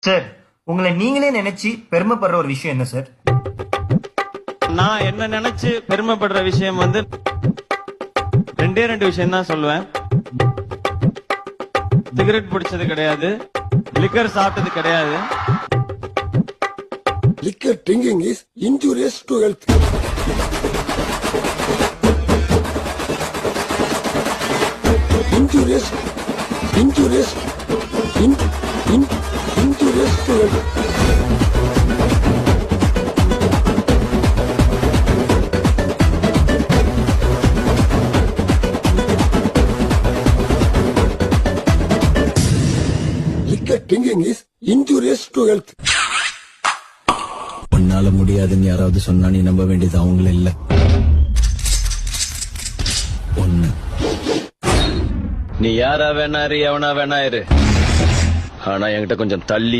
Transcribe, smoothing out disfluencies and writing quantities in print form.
Sir, உங்களை நீங்களே நினைச்சு பெருமைப்படுற ஒரு விஷயம் என்ன சார்? நான் என்ன நினைச்சு பெருமைப்படுற விஷயம் வந்து ரெண்டு விஷயம் தான் சொல்லுவேன். சிகரெட் பிடிச்சது கிடையாது, லிக்கர் சாப்பிட்டது கிடையாது. Liquor drinking is injurious to health. Injurious to health. Liquor drinking is injurious to health. உன்னால முடியாதுன்னு யாராவது சொன்னா நீ நம்ப வேண்டியது அவங்கள இல்ல, ஒண்ணு. நீ யாரா வேணாரு எவனா வேணா இரு, ஆனா என்கிட்ட கொஞ்சம் தள்ளி